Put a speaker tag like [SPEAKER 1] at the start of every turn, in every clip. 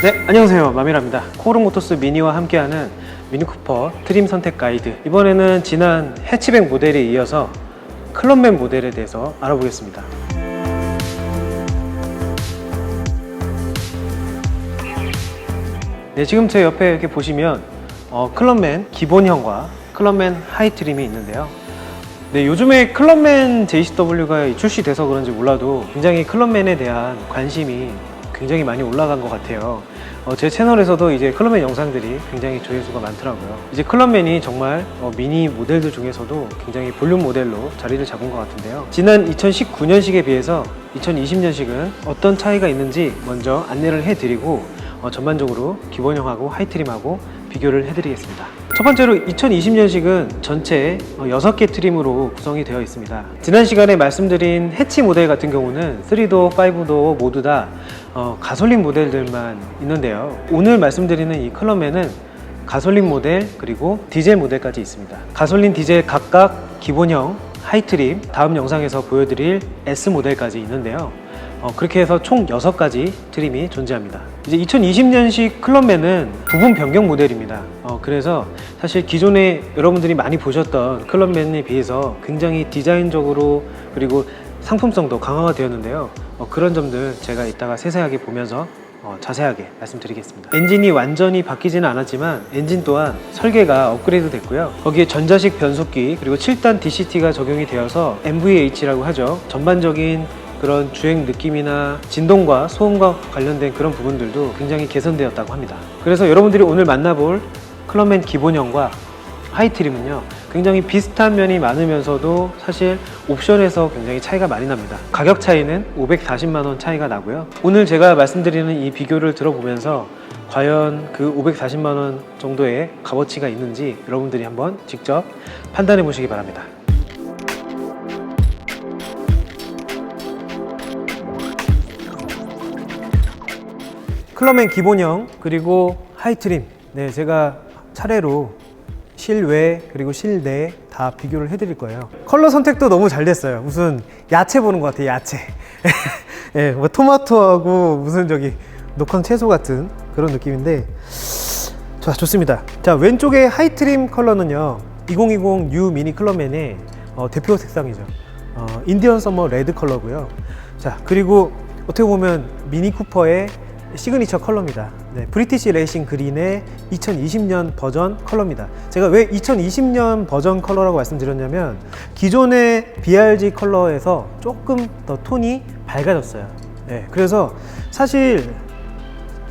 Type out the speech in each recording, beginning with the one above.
[SPEAKER 1] 네, 안녕하세요. 마미라입니다. 코오롱 모터스 미니와 함께하는 미니쿠퍼 트림 선택 가이드. 이번에는 지난 해치백 모델에 이어서 클럽맨 모델에 대해서 알아보겠습니다. 네, 지금 제 옆에 이렇게 보시면 클럽맨 기본형과 클럽맨 하이 트림이 있는데요. 네, 요즘에 클럽맨 JCW가 출시돼서 그런지 몰라도 굉장히 클럽맨에 대한 관심이 굉장히 많이 올라간 것 같아요. 제 채널에서도 이제 클럽맨 영상들이 굉장히 조회수가 많더라고요. 이제 클럽맨이 정말 미니 모델들 중에서도 굉장히 볼륨 모델로 자리를 잡은 것 같은데요. 지난 2019년식에 비해서 2020년식은 어떤 차이가 있는지 먼저 안내를 해드리고 전반적으로 기본형하고 하이트림하고 비교를 해드리겠습니다. 첫 번째로 2020년식은 전체 6개 트림으로 구성이 되어 있습니다. 지난 시간에 말씀드린 해치 모델 같은 경우는 3도어, 5도어 모두 다 가솔린 모델들만 있는데요. 오늘 말씀드리는 이 클럽맨은 가솔린 모델 그리고 디젤 모델까지 있습니다. 가솔린, 디젤 각각 기본형, 하이트림, 다음 영상에서 보여드릴 S 모델까지 있는데요. 그렇게 해서 총 6가지 트림이 존재합니다. 이제 2020년식 클럽맨은 부분 변경 모델입니다. 그래서 사실 기존에 여러분들이 많이 보셨던 클럽맨에 비해서 굉장히 디자인적으로 그리고 상품성도 강화가 되었는데요. 그런 점들 제가 이따가 세세하게 보면서 자세하게 말씀드리겠습니다. 엔진이 완전히 바뀌지는 않았지만 엔진 또한 설계가 업그레이드 됐고요. 거기에 전자식 변속기 그리고 7단 DCT가 적용이 되어서 MVH라고 하죠. 전반적인 그런 주행 느낌이나 진동과 소음과 관련된 그런 부분들도 굉장히 개선되었다고 합니다. 그래서 여러분들이 오늘 만나볼 클럽맨 기본형과 하이트림은요, 굉장히 비슷한 면이 많으면서도 사실 옵션에서 굉장히 차이가 많이 납니다. 가격 차이는 540만원 차이가 나고요. 오늘 제가 말씀드리는 이 비교를 들어보면서 과연 그 540만원 정도의 값어치가 있는지 여러분들이 한번 직접 판단해 보시기 바랍니다. 클럽맨 기본형 그리고 하이트림, 네, 제가 차례로 실외 그리고 실내 다 비교를 해드릴 거예요. 컬러 선택도 너무 잘 됐어요. 무슨 야채 보는 것 같아요. 야채. 네, 뭐 토마토하고 무슨 저기 녹황 채소 같은 그런 느낌인데, 자, 좋습니다. 자, 왼쪽에 하이트림 컬러는요, 2020 뉴 미니 클럽맨의 대표 색상이죠. 인디언 서머 레드 컬러고요. 자, 그리고 어떻게 보면 미니 쿠퍼의 시그니처 컬러입니다. 네, 브리티시 레이싱 그린의 2020년 버전 컬러입니다. 제가 왜 2020년 버전 컬러라고 말씀드렸냐면 기존의 BRG 컬러에서 조금 더 톤이 밝아졌어요. 네, 그래서 사실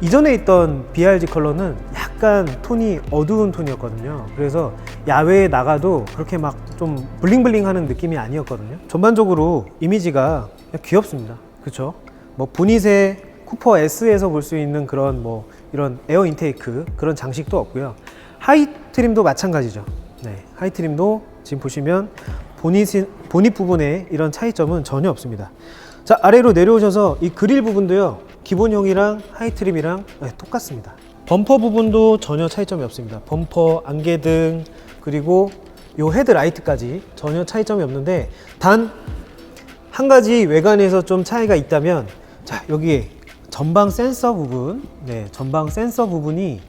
[SPEAKER 1] 이전에 있던 BRG 컬러는 약간 톤이 어두운 톤이었거든요. 그래서 야외에 나가도 그렇게 막 좀 블링블링 하는 느낌이 아니었거든요. 전반적으로 이미지가 귀엽습니다. 그렇죠? 뭐 보닛에 쿠퍼 S에서 볼 수 있는 그런 뭐 이런 에어 인테이크 그런 장식도 없고요. 하이트림도 마찬가지죠. 네, 하이트림도 지금 보시면 보닛 부분에 이런 차이점은 전혀 없습니다. 자, 아래로 내려오셔서 이 그릴 부분도요, 기본형이랑 하이트림이랑 똑같습니다. 범퍼 부분도 전혀 차이점이 없습니다. 범퍼, 안개등, 그리고 요 헤드라이트까지 전혀 차이점이 없는데 단 한 가지 외관에서 좀 차이가 있다면, 자, 여기에 전방 센서 부분, 네, 전방 센서 부분이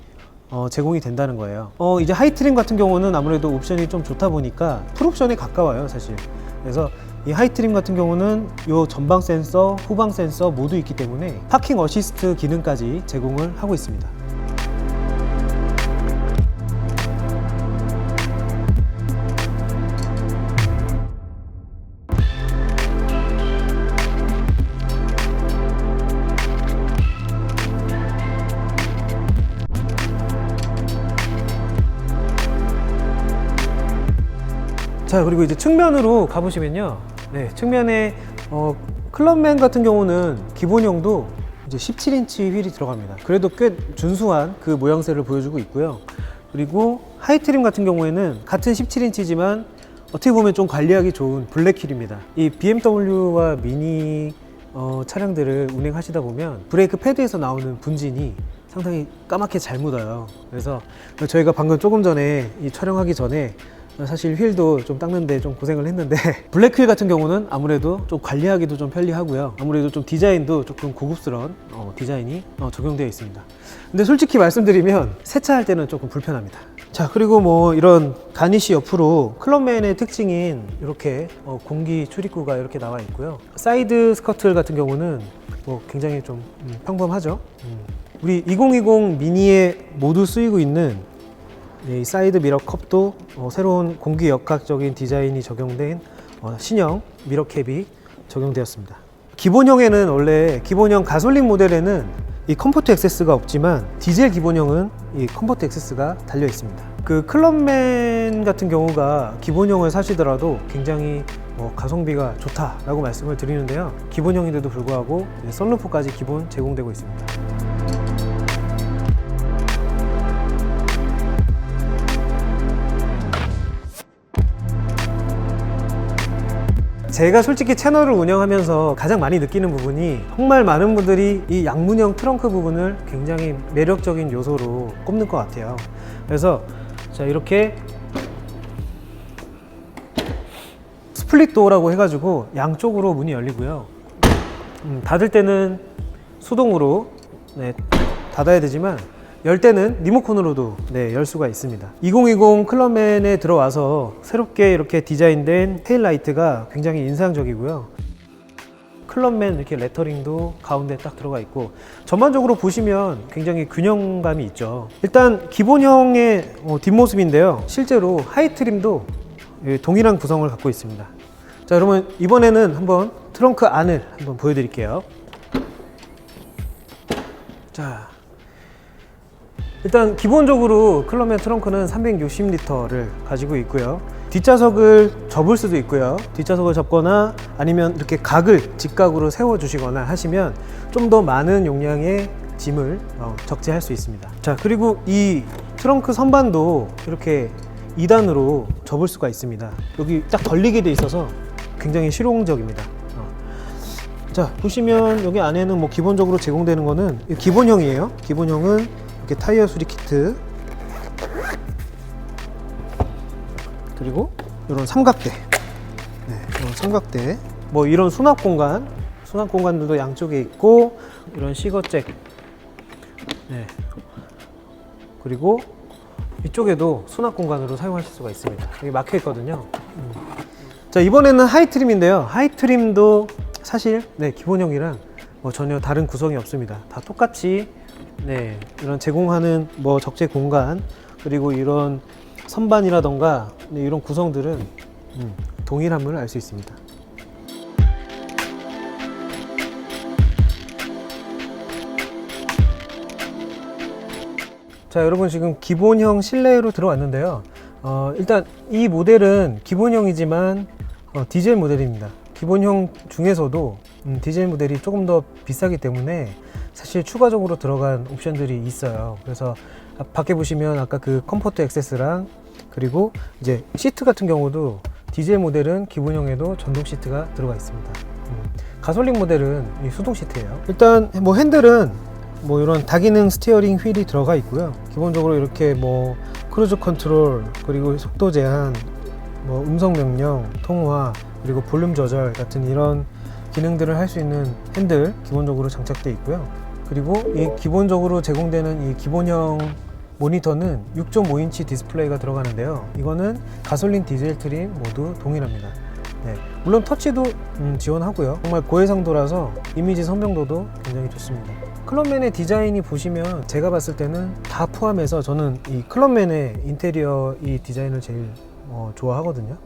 [SPEAKER 1] 제공이 된다는 거예요. 이제 하이트림 같은 경우는 아무래도 옵션이 좀 좋다 보니까 풀옵션에 가까워요, 사실. 그래서 이 하이트림 같은 경우는 요 전방 센서, 후방 센서 모두 있기 때문에 파킹 어시스트 기능까지 제공을 하고 있습니다. 자, 그리고 이제 측면으로 가보시면요, 네, 측면에 클럽맨 같은 경우는 기본형도 이제 17인치 휠이 들어갑니다. 그래도 꽤 준수한 그 모양새를 보여주고 있고요. 그리고 하이트림 같은 경우에는 같은 17인치지만 어떻게 보면 좀 관리하기 좋은 블랙 휠입니다. 이 BMW와 미니 차량들을 운행하시다 보면 브레이크 패드에서 나오는 분진이 상당히 까맣게 잘 묻어요. 그래서 저희가 방금 조금 전에 이 촬영하기 전에 사실 휠도 좀 닦는데 좀 고생을 했는데 블랙 휠 같은 경우는 아무래도 좀 관리하기도 좀 편리하고요. 아무래도 좀 디자인도 조금 고급스러운 디자인이 적용되어 있습니다. 근데 솔직히 말씀드리면 세차할 때는 조금 불편합니다. 자, 그리고 뭐 이런 가니쉬 옆으로 클럽맨의 특징인 이렇게 공기 출입구가 이렇게 나와 있고요. 사이드 스커트 같은 경우는 뭐 굉장히 좀 평범하죠. 우리 2020 미니에 모두 쓰이고 있는 이 사이드 미러 컵도 새로운 공기 역학적인 디자인이 적용된 신형 미러 캡이 적용되었습니다. 기본형에는 원래 기본형 가솔린 모델에는 이 컴포트 액세스가 없지만 디젤 기본형은 이 컴포트 액세스가 달려 있습니다. 그 클럽맨 같은 경우가 기본형을 사시더라도 굉장히 가성비가 좋다라고 말씀을 드리는데요. 기본형인데도 불구하고 썬루프까지 기본 제공되고 있습니다. 제가 솔직히 채널을 운영하면서 가장 많이 느끼는 부분이 정말 많은 분들이 이 양문형 트렁크 부분을 굉장히 매력적인 요소로 꼽는 것 같아요. 그래서 자, 이렇게 스플릿 도어라고 해가지고 양쪽으로 문이 열리고요. 닫을 때는 수동으로 닫아야 되지만 열 때는 리모컨으로도 열 수가 있습니다. 2020 클럽맨에 들어와서 새롭게 이렇게 디자인된 테일라이트가 굉장히 인상적이고요. 클럽맨 이렇게 레터링도 가운데 딱 들어가 있고 전반적으로 보시면 굉장히 균형감이 있죠. 일단 기본형의 뒷모습인데요. 실제로 하이트림도 동일한 구성을 갖고 있습니다. 자, 여러분 이번에는 한번 트렁크 안을 한번 보여드릴게요. 자, 일단 기본적으로 클럽맨 트렁크는 360리터를 가지고 있고요. 뒷좌석을 접을 수도 있고요. 뒷좌석을 접거나 아니면 이렇게 각을 직각으로 세워 주시거나 하시면 좀 더 많은 용량의 짐을 적재할 수 있습니다. 자, 그리고 이 트렁크 선반도 이렇게 2단으로 접을 수가 있습니다. 여기 딱 걸리게 돼 있어서 굉장히 실용적입니다. 자, 보시면 여기 안에는 뭐 기본적으로 제공되는 거는 기본형이에요. 기본형은 이렇게 타이어 수리 키트, 그리고 이런 삼각대, 이런 삼각대, 뭐 이런 수납 공간들도 양쪽에 있고, 이런 시거잭, 그리고 이쪽에도 수납 공간으로 사용하실 수가 있습니다. 여기 막혀 있거든요. 자, 이번에는 하이트림인데요. 하이트림도 사실 기본형이랑 뭐 전혀 다른 구성이 없습니다. 다 똑같이 이런 제공하는 뭐 적재 공간, 그리고 이런 선반이라던가 이런 구성들은 동일함을 알 수 있습니다. 자, 여러분 지금 기본형 실내로 들어왔는데요. 일단 이 모델은 기본형이지만 디젤 모델입니다. 기본형 중에서도 디젤 모델이 조금 더 비싸기 때문에 사실 추가적으로 들어간 옵션들이 있어요. 그래서 밖에 보시면 아까 그 컴포트 액세스랑 그리고 이제 시트 같은 경우도 디젤 모델은 기본형에도 전동 시트가 들어가 있습니다. 가솔린 모델은 이 수동 시트예요. 일단 뭐 핸들은 뭐 이런 다기능 스티어링 휠이 들어가 있고요. 기본적으로 이렇게 뭐 크루즈 컨트롤, 그리고 속도 제한, 뭐 음성 명령, 통화, 그리고 볼륨 조절 같은 이런 기능들을 할 수 있는 핸들 기본적으로 장착되어 있고요. 그리고 이 기본적으로 제공되는 이 기본형 모니터는 6.5인치 디스플레이가 들어가는데요. 이거는 가솔린 디젤 트림 모두 동일합니다. 물론 터치도 지원하고요. 정말 고해상도라서 이미지 선명도도 굉장히 좋습니다. 클럽맨의 디자인이 보시면 제가 봤을 때는 다 포함해서 저는 이 클럽맨의 인테리어 이 디자인을 제일 좋아하거든요.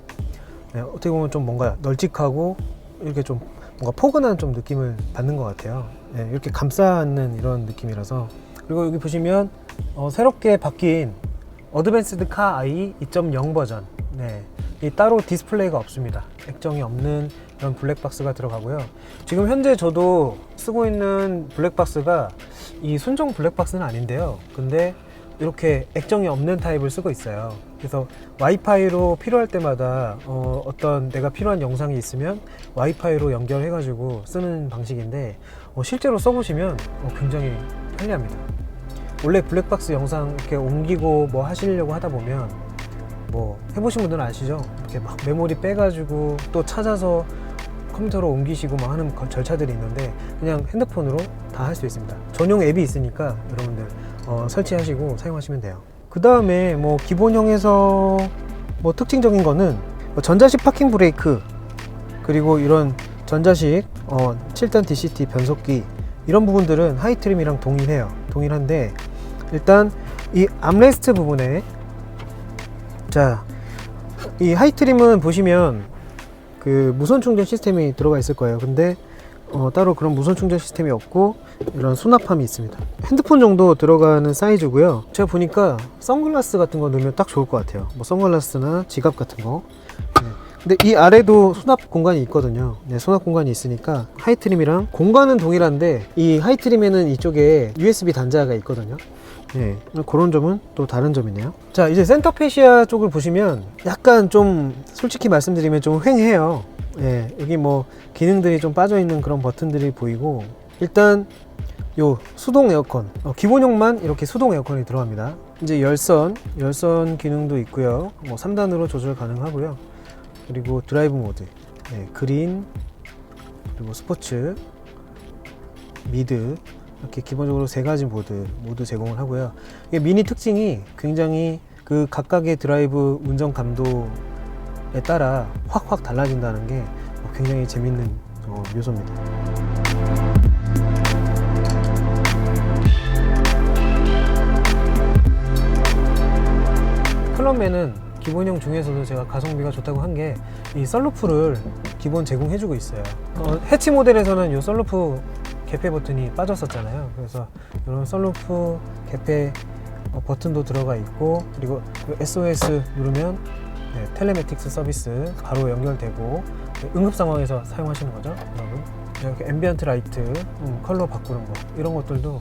[SPEAKER 1] 어떻게 보면 좀 뭔가 널찍하고 이렇게 좀 뭔가 포근한 좀 느낌을 받는 것 같아요. 이렇게 감싸는 이런 느낌이라서. 그리고 여기 보시면 새롭게 바뀐 어드밴스드 카 아이 2.0 버전, 이 따로 디스플레이가 없습니다. 액정이 없는 이런 블랙박스가 들어가고요. 지금 현재 저도 쓰고 있는 블랙박스가 이 순정 블랙박스는 아닌데요. 근데 이렇게 액정이 없는 타입을 쓰고 있어요. 그래서 와이파이로 필요할 때마다 어떤 내가 필요한 영상이 있으면 와이파이로 연결해 가지고 쓰는 방식인데 실제로 써보시면 굉장히 편리합니다. 원래 블랙박스 영상 이렇게 옮기고 뭐 하시려고 하다 보면 뭐 해보신 분들은 아시죠? 이렇게 막 메모리 빼가지고 또 찾아서 컴퓨터로 옮기시고 막 하는 절차들이 있는데 그냥 핸드폰으로 다 할 수 있습니다. 전용 앱이 있으니까 여러분들 설치하시고 사용하시면 돼요. 그 다음에 뭐 기본형에서 뭐 특징적인 거는 뭐 전자식 파킹 브레이크, 그리고 이런 전자식 7단 DCT 변속기, 이런 부분들은 하이트림이랑 동일한데 일단 이 암레스트 부분에, 자, 이 하이트림은 보시면 그 무선 충전 시스템이 들어가 있을 거예요. 근데 따로 그런 무선 충전 시스템이 없고 이런 수납함이 있습니다. 핸드폰 정도 들어가는 사이즈고요. 제가 보니까 선글라스 같은 거 넣으면 딱 좋을 것 같아요. 뭐 선글라스나 지갑 같은 거. 네. 근데 이 아래도 수납 공간이 있거든요. 네, 수납 공간이 있으니까 하이트림이랑 공간은 동일한데 이 하이트림에는 이쪽에 USB 단자가 있거든요. 네, 그런 점은 또 다른 점이네요. 자, 이제 센터 페시아 쪽을 보시면 약간 좀 솔직히 말씀드리면 좀 휑해요. 네, 여기 뭐 기능들이 좀 빠져 있는 그런 버튼들이 보이고, 일단 요 수동 에어컨, 기본형만 이렇게 수동 에어컨이 들어갑니다. 이제 열선 기능도 있고요. 뭐 3단으로 조절 가능하고요. 그리고 드라이브 모드, 네, 그린, 그리고 스포츠, 미드, 이렇게 기본적으로 세 가지 모두 제공을 하고요. 이게 미니 특징이 굉장히 그 각각의 드라이브 운전 감도에 따라 확 달라진다는 게 굉장히 재밌는 요소입니다. 클럽맨은 기본형 중에서도 제가 가성비가 좋다고 한 게 이 썬루프를 기본 제공해주고 있어요. 해치 모델에서는 이 썬루프 개폐 버튼이 빠졌었잖아요. 그래서 이런 썬루프 개폐 버튼도 들어가 있고, 그리고 SOS 누르면 네, 텔레매틱스 서비스 바로 연결되고, 응급 상황에서 사용하시는 거죠, 여러분. 이렇게 앰비언트 라이트, 컬러 바꾸는 거, 이런 것들도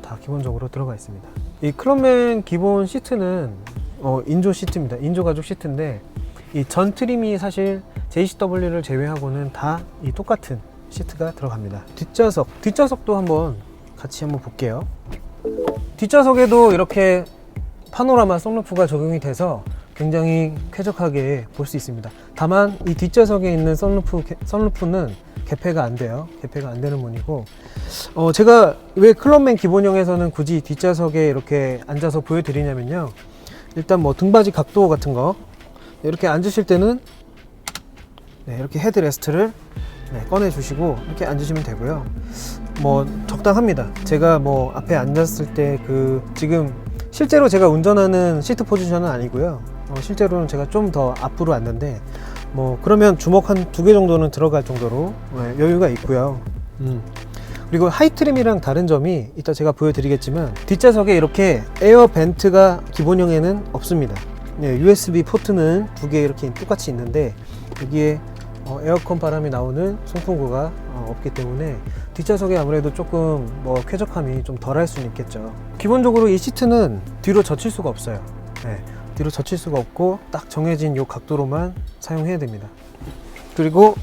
[SPEAKER 1] 다 기본적으로 들어가 있습니다. 이 클럽맨 기본 시트는 인조 시트입니다. 인조 가죽 시트인데 이 전 트림이 사실 JCW를 제외하고는 다 이 똑같은 시트가 들어갑니다. 뒷좌석도 같이 한번 볼게요. 뒷좌석에도 이렇게 파노라마 선루프가 적용이 돼서 굉장히 쾌적하게 볼 수 있습니다. 다만 이 뒷좌석에 있는 선루프는 개폐가 안 돼요. 개폐가 안 되는 문이고, 제가 왜 클럽맨 기본형에서는 굳이 뒷좌석에 이렇게 앉아서 보여드리냐면요, 일단 뭐 등받이 각도 같은 거, 이렇게 앉으실 때는 네, 이렇게 헤드레스트를 네, 꺼내 주시고 이렇게 앉으시면 되고요. 뭐 적당합니다. 제가 뭐 앞에 앉았을 때 지금 실제로 제가 운전하는 시트 포지션은 아니고요. 실제로는 제가 좀 더 앞으로 앉는데, 뭐 그러면 주먹 한 2개 정도는 들어갈 정도로 네, 여유가 있고요. 그리고 하이트림이랑 다른 점이 이따 제가 보여드리겠지만, 뒷좌석에 이렇게 에어 벤트가 기본형에는 없습니다. 네, USB 포트는 2개 이렇게 똑같이 있는데 여기에 에어컨 바람이 나오는 송풍구가 없기 때문에 뒷좌석에 아무래도 조금 뭐 쾌적함이 좀 덜할 수는 있겠죠. 기본적으로 이 시트는 뒤로 젖힐 수가 없어요. 네, 뒤로 젖힐 수가 없고 딱 정해진 요 각도로만 사용해야 됩니다. 그리고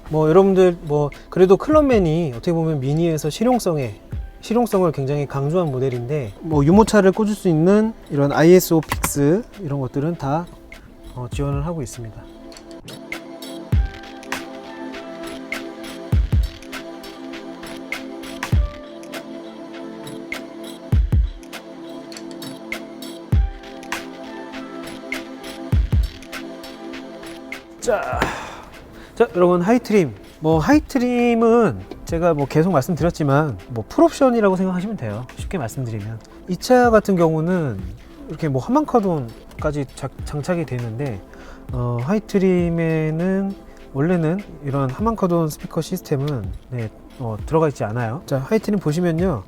[SPEAKER 1] 뭐 여러분들 뭐 그래도 클럽맨이 어떻게 보면 미니에서 실용성을 굉장히 강조한 모델인데, 뭐 유모차를 꽂을 수 있는 이런 ISO 픽스 이런 것들은 다 지원을 하고 있습니다. 자, 여러분, 하이트림은 제가 뭐 계속 말씀드렸지만 뭐 풀옵션이라고 생각하시면 돼요. 쉽게 말씀드리면 이 차 같은 경우는 이렇게 뭐 하만카돈까지 장착이 되는데, 하이트림에는 원래는 이런 하만카돈 스피커 시스템은 네, 들어가 있지 않아요. 자, 하이트림 보시면요,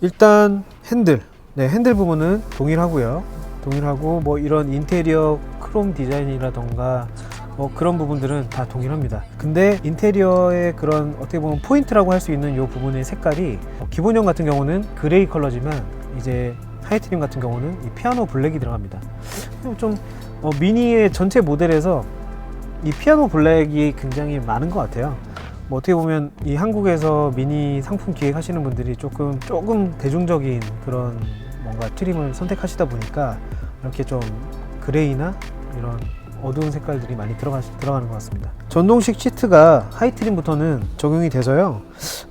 [SPEAKER 1] 일단 핸들 부분은 동일하고 뭐 이런 인테리어 크롬 디자인이라던가 뭐 그런 부분들은 다 동일합니다. 근데 인테리어의 그런 어떻게 보면 포인트라고 할 수 있는 이 부분의 색깔이 기본형 같은 경우는 그레이 컬러지만 이제 하이트림 같은 경우는 이 피아노 블랙이 들어갑니다. 좀 미니의 전체 모델에서 이 피아노 블랙이 굉장히 많은 것 같아요. 뭐 어떻게 보면 이 한국에서 미니 상품 기획하시는 분들이 조금 대중적인 그런 뭔가 트림을 선택하시다 보니까 이렇게 좀 그레이나 이런 어두운 색깔들이 많이 들어가는 것 같습니다. 전동식 시트가 하이트림부터는 적용이 돼서요.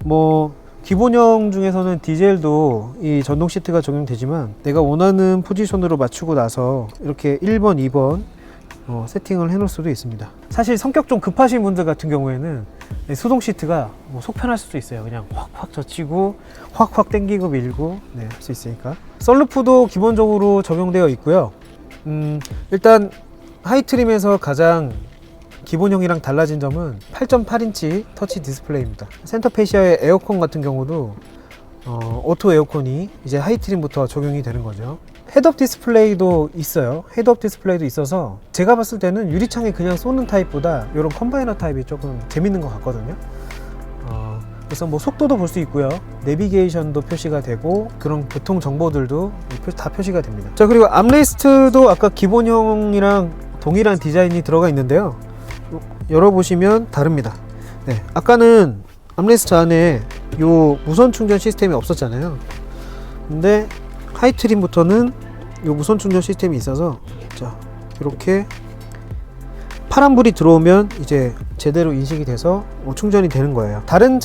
[SPEAKER 1] 뭐 기본형 중에서는 디젤도 이 전동 시트가 적용되지만 내가 원하는 포지션으로 맞추고 나서 이렇게 1번, 2번 세팅을 해 놓을 수도 있습니다. 사실 성격 좀 급하신 분들 같은 경우에는 수동 시트가 속 편할 수도 있어요. 그냥 확확 젖히고 확확 당기고 밀고 할 수 있으니까. 썬루프도 기본적으로 적용되어 있고요. 일단 하이트림에서 가장 기본형이랑 달라진 점은 8.8인치 터치 디스플레이입니다. 센터페시아의 에어컨 같은 경우도 오토 에어컨이 이제 하이트림부터 적용이 되는 거죠. 헤드업 디스플레이도 있어요. 헤드업 디스플레이도 있어서 제가 봤을 때는 유리창에 그냥 쏘는 타입보다 이런 컴바이너 타입이 조금 재밌는 것 같거든요. 그래서 뭐 속도도 볼 수 있고요. 내비게이션도 표시가 되고 그런 교통 정보들도 다 표시가 됩니다. 자, 그리고 암레스트도 아까 기본형이랑 동일한 디자인이 들어가 있는데요. 열어보시면 다릅니다. 네, 아까는 암레스트 안에 요 무선 충전 시스템이 없었잖아요. 근데 하이트림부터는 요 무선 충전 시스템이 있어서 자, 이렇게 파란불이 들어오면 이제 제대로 인식이 돼서 충전이 되는 거예요. 다른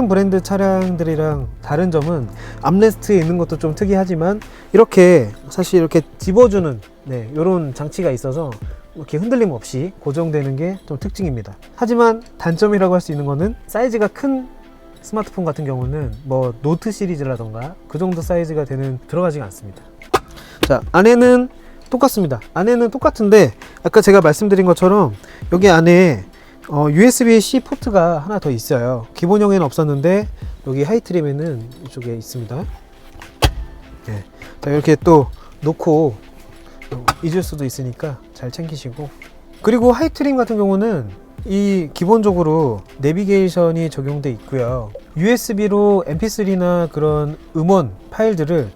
[SPEAKER 1] 브랜드 차량들이랑 다른 점은 암레스트에 있는 것도 좀 특이하지만 이렇게 사실 이렇게 집어주는 이런 장치가 있어서 이렇게 흔들림 없이 고정되는 게 좀 특징입니다. 하지만 단점이라고 할 수 있는 거는 사이즈가 큰 스마트폰 같은 경우는 뭐 노트 시리즈라던가 그 정도 사이즈가 들어가지가 않습니다. 자, 안에는 똑같습니다. 안에는 똑같은데 아까 제가 말씀드린 것처럼 여기 안에 USB-C 포트가 하나 더 있어요. 기본형에는 없었는데 여기 하이트림에는 이쪽에 있습니다. 네. 자, 이렇게 또 놓고 잊을 수도 있으니까 잘 챙기시고, 그리고 하이트림 같은 경우는 이 기본적으로 내비게이션이 적용돼 있고요. USB로 MP3나 그런 음원 파일들을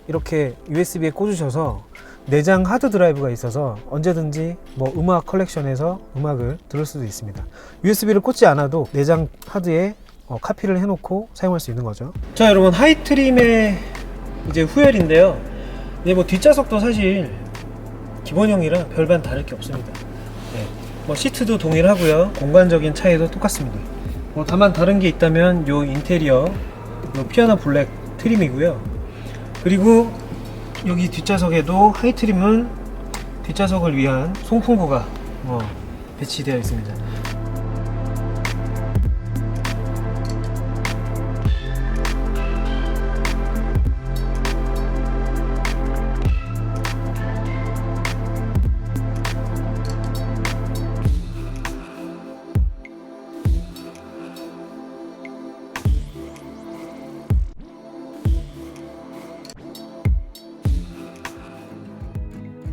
[SPEAKER 1] 이렇게 USB에 꽂으셔서 내장 하드 드라이브가 있어서 언제든지 뭐 음악 컬렉션에서 음악을 들을 수도 있습니다. USB를 꽂지 않아도 내장 하드에 카피를 해놓고 사용할 수 있는 거죠. 자, 여러분, 하이트림의 이제 후열인데요. 뭐 뒷좌석도 사실 기본형이랑 별반 다를 게 없습니다. 뭐 시트도 동일하고요. 공간적인 차이도 똑같습니다. 다만 다른 게 있다면 요 인테리어, 요 피아노 블랙 트림이고요. 그리고 여기 뒷좌석에도 하이트림은 뒷좌석을 위한 송풍구가 배치되어 있습니다.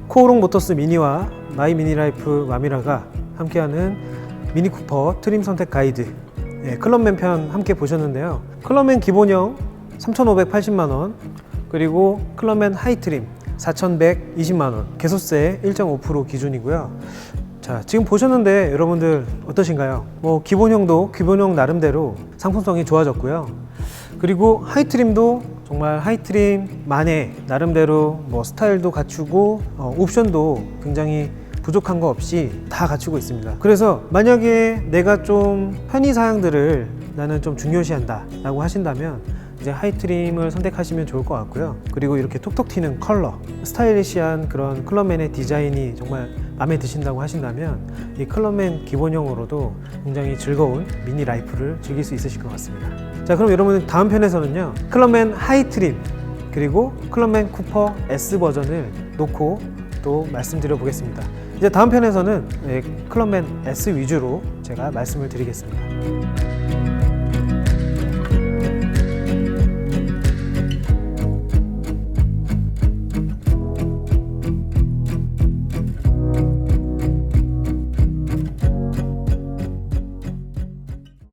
[SPEAKER 1] 코오롱 모터스 미니와 마이 미니라이프 마미라가 함께하는 미니쿠퍼 트림 선택 가이드, 클럽맨 편 함께 보셨는데요. 클럽맨 기본형 3,580만원, 그리고 클럽맨 하이트림 4,120만원, 개소세 1.5% 기준이고요. 자, 지금 보셨는데 여러분들 어떠신가요? 뭐 기본형도 기본형 나름대로 상품성이 좋아졌고요. 그리고 하이트림도 정말 하이트림만의 나름대로 뭐 스타일도 갖추고 옵션도 굉장히 부족한 거 없이 다 갖추고 있습니다. 그래서 만약에 내가 좀 편의사양들을 나는 좀 중요시한다 라고 하신다면 이제 하이트림을 선택하시면 좋을 것 같고요. 그리고 이렇게 톡톡 튀는 컬러, 스타일리시한 그런 클럽맨의 디자인이 정말 마음에 드신다고 하신다면 이 클럽맨 기본형으로도 굉장히 즐거운 미니 라이프를 즐길 수 있으실 것 같습니다. 자, 그럼 여러분, 다음 편에서는요, 클럽맨 하이트림 그리고 클럽맨 쿠퍼 S 버전을 놓고 또 말씀드려 보겠습니다. 이제 다음 편에서는 클럽맨 S 위주로 제가 말씀을 드리겠습니다.